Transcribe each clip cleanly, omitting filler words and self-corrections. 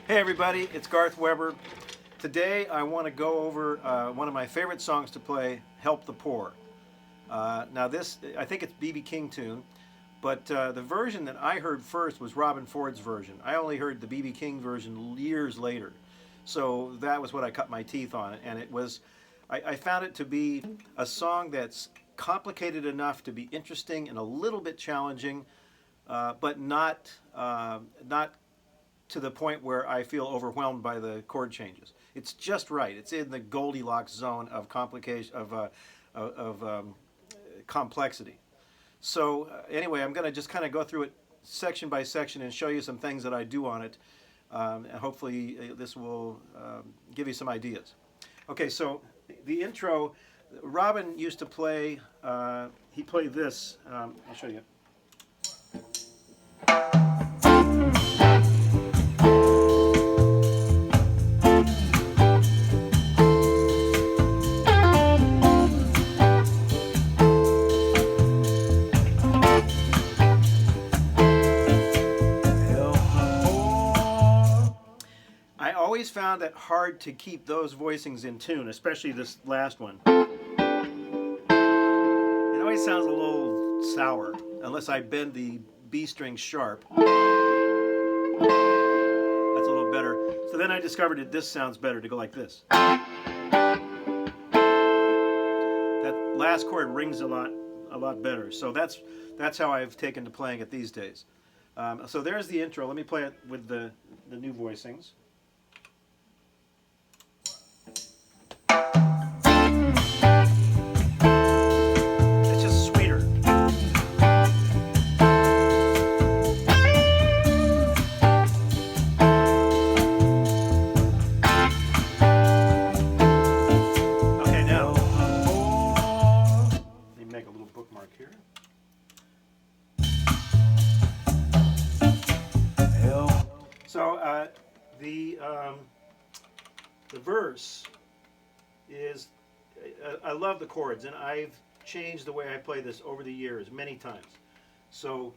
Hey everybody, it's Garth Weber. Today I want to go over one of my favorite songs to play, Help the Poor. Now this, I think it's B.B. King tune, but the version that I heard first was Robin Ford's version. I only heard the B.B. King version years later. So that was what I cut my teeth on, and it was, I found it to be a song that's complicated enough to be interesting and a little bit challenging, but not to the point where I feel overwhelmed by the chord changes. It's just right. It's in the Goldilocks zone of complication, of complexity. So anyway, I'm going to just kind of go through it section by section and show you some things that I do on it, and hopefully this will give you some ideas. Okay, so the intro, Robin used to play. He played this. I'll show you. I always found it hard to keep those voicings in tune, especially this last one. It always sounds a little sour, unless I bend the B string sharp. That's a little better. So then I discovered that this sounds better to go like this. That last chord rings a lot better. So that's how I've taken to playing it these days. So there's the intro. Let me play it with the new voicings. Here. So the verse is, I love the chords, and I've changed the way I play this over the years many times. So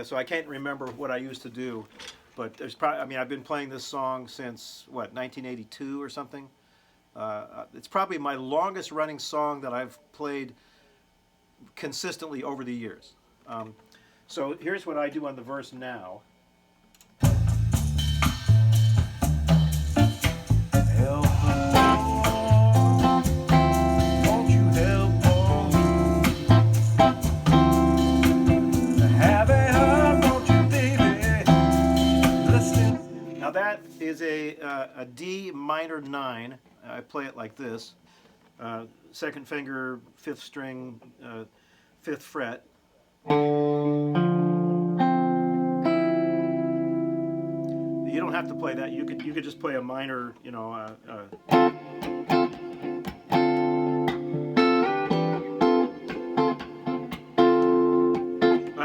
so I can't remember what I used to do, but there's probably, I mean, I've been playing this song since what, 1982 or something. It's probably my longest running song that I've played consistently over the years. So here's what I do on the verse now. Help, won't you help me? Have a heart, won't you, baby? Listen. Now that is a D minor 9. I play it like this. Second finger, 5th string, 5th fret. You don't have to play that. You could just play a minor, you know. I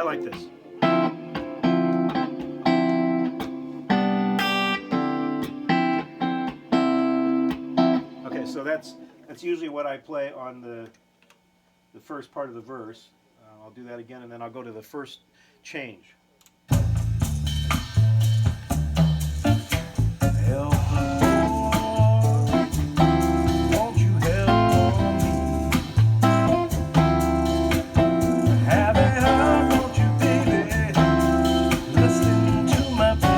like this. Okay, so that's usually what I play on the first part of the verse. I'll do that again, and then I'll go to the first change. Help, won't you help me? Have a heart, won't you, baby? Listen to my plea.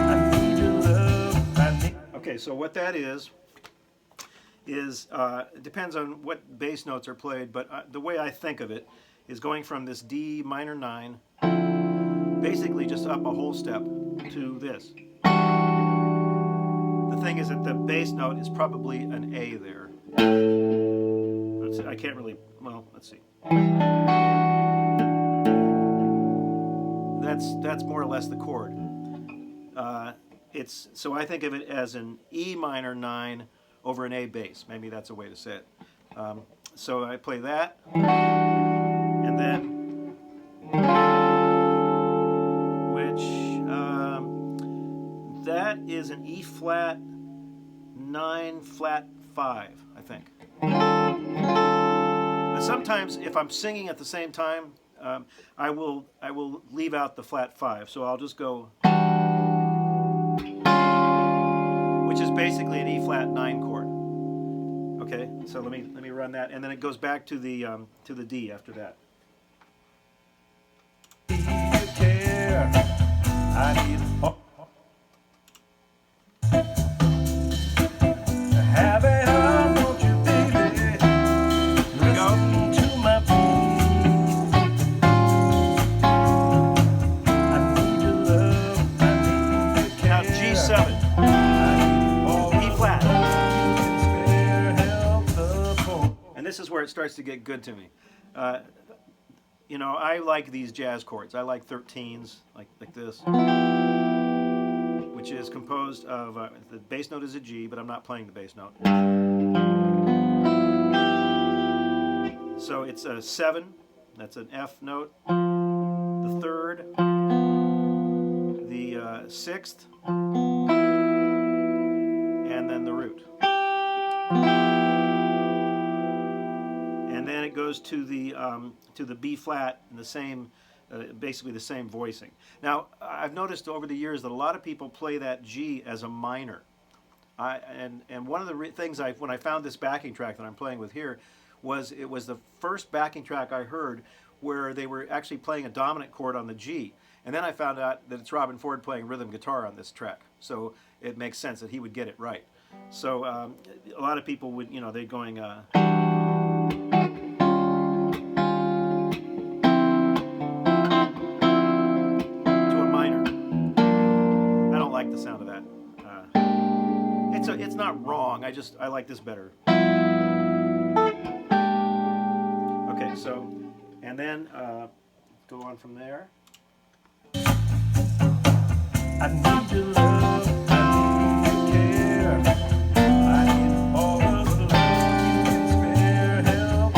I need your love. Okay, so what that is it depends on what bass notes are played, but the way I think of it is going from this D minor 9, basically just up a whole step to this. The thing is that the bass note is probably an A there. Let's see, I can't really, well, let's see. That's more or less the chord. So I think of it as an E minor 9 over an A bass. Maybe that's a way to say it. So I play that, and then, that is an E flat 9 flat 5, I think. But sometimes if I'm singing at the same time, I will leave out the flat 5, so I'll just go, which is basically an E flat 9 chord. Okay, so let me run that, and then it goes back to the D after that. This is where it starts to get good to me. You know, I like these jazz chords. I like 13s, like this, which is composed of, the bass note is a G, but I'm not playing the bass note. So it's a 7, that's an F note, the 3rd, the 6th, and then the root. And then it goes to the B flat and the same, basically the same voicing. Now I've noticed over the years that a lot of people play that G as a minor. And one of the things when I found this backing track that I'm playing with here was it was the first backing track I heard where they were actually playing a dominant chord on the G. And then I found out that it's Robben Ford playing rhythm guitar on this track. So it makes sense that he would get it right. So a lot of people would, you know, they're going the sound of that. It's not wrong. I like this better. Okay, so and then go on from there. I need your love. I need your care. I need all of the love you can spare. Help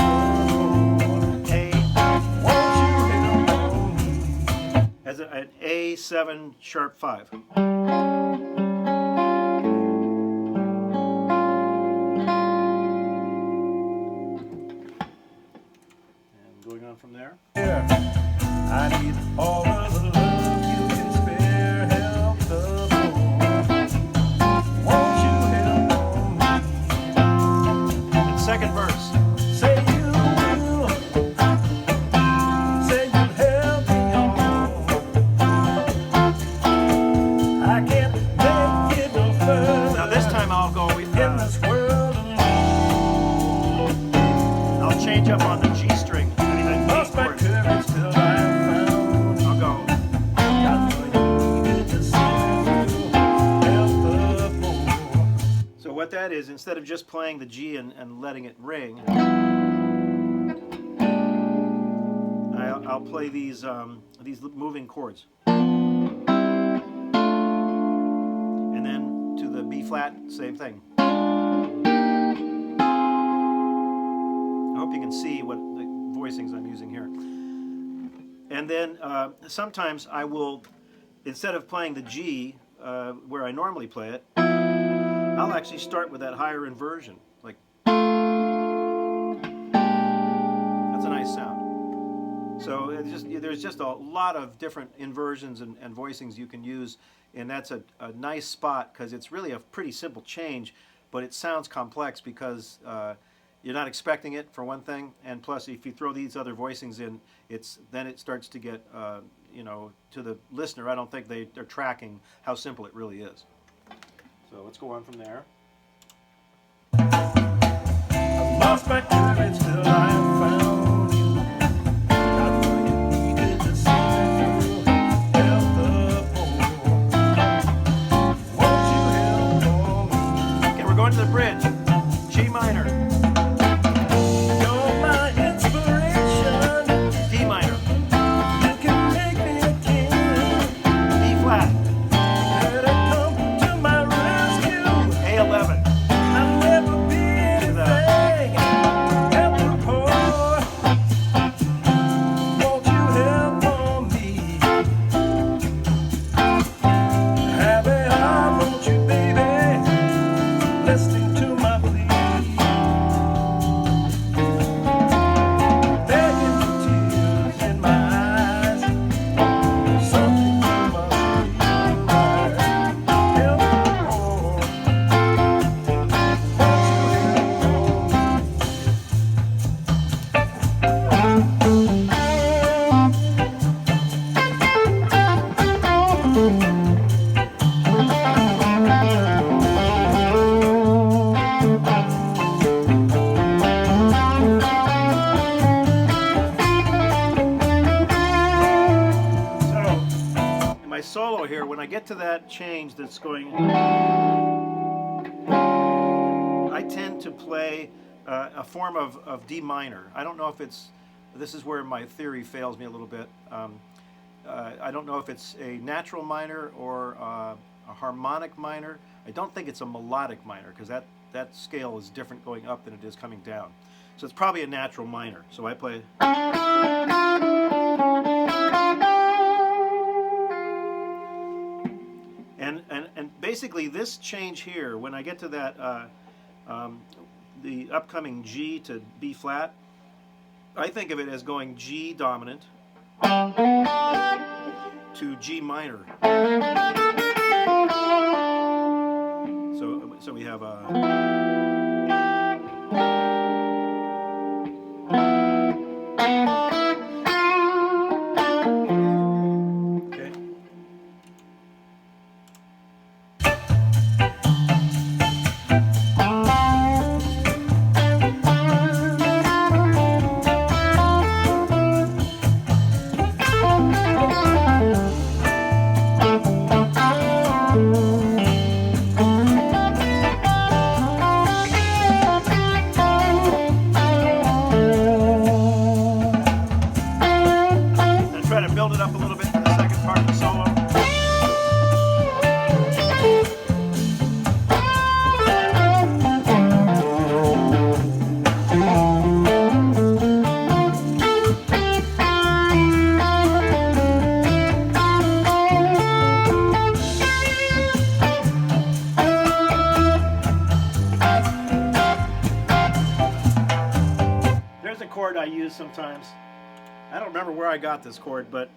me. Won't you help me? As an A7 sharp 5. From there. I need all of the love you can spare. Help the poor. Won't you help me? And second verse. Say you will. Say you'll help me on. I can't make it no further. Now this time I'll go in this world alone. I'll change up on the G string. What that is, instead of just playing the G and letting it ring, I'll play these moving chords, and then to the B flat, same thing. I hope you can see what the voicings I'm using here. And then sometimes I will, instead of playing the G where I normally play it, I'll actually start with that higher inversion. Like, that's a nice sound. So there's just a lot of different inversions and voicings you can use, and that's a nice spot because it's really a pretty simple change, but it sounds complex because you're not expecting it, for one thing, and plus if you throw these other voicings in, then it starts to get, you know, to the listener, I don't think they're tracking how simple it really is. So let's go on from there. I lost my courage till I found you. I know you needed to see you. Help the poor. Won't you help me? Okay, we're going to the bridge. G minor. You're my inspiration. D minor. You can make me a king. D flat. A11. I'll never be anything. Help the poor. Solo here, when I get to that change that's going, I tend to play a form of D minor. I don't know if it's, this is where my theory fails me a little bit. I don't know if it's a natural minor or a harmonic minor. I don't think it's a melodic minor, because that scale is different going up than it is coming down. So it's probably a natural minor. So I play. And basically this change here, when I get to that, the upcoming G to B flat, I think of it as going G dominant to G minor. So we have a. Build it up a little bit in the second part of the solo. There's a chord I use sometimes. I don't remember where I got this chord, but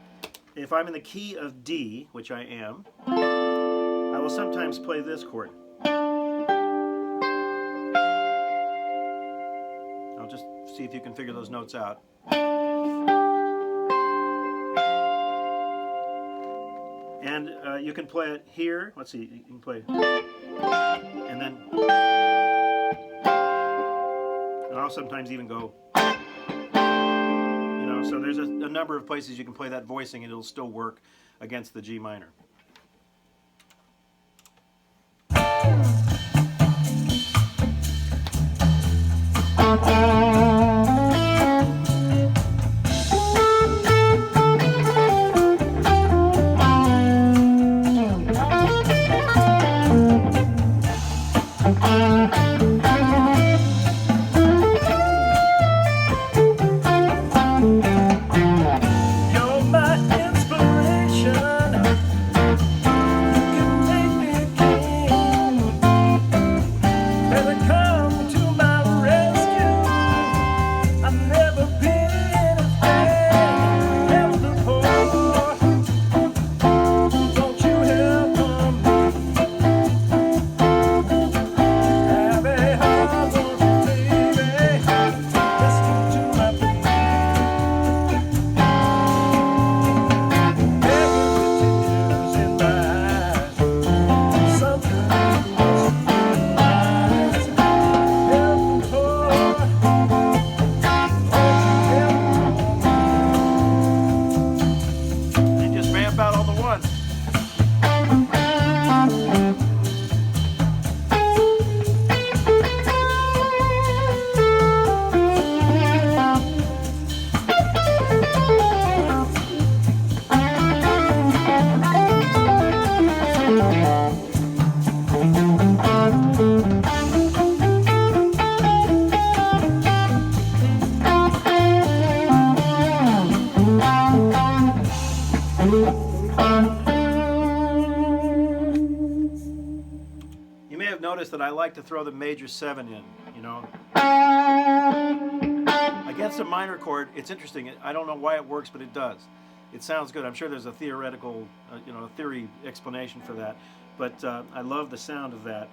if I'm in the key of D, which I am, I will sometimes play this chord. I'll just see if you can figure those notes out. And you can play it here. Let's see, you can play, and then, and I'll sometimes even go. So there's a number of places you can play that voicing and it'll still work against the G minor. You may have noticed that I like to throw the major 7 in, you know. Against a minor chord, it's interesting. I don't know why it works, but it does. It sounds good. I'm sure there's a theoretical, theory explanation for that. But I love the sound of that.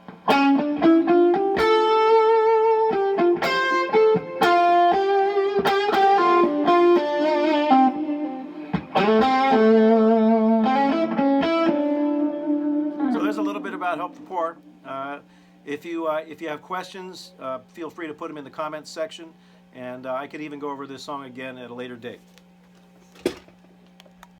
about Help the Poor. If you have questions, feel free to put them in the comments section, and I could even go over this song again at a later date.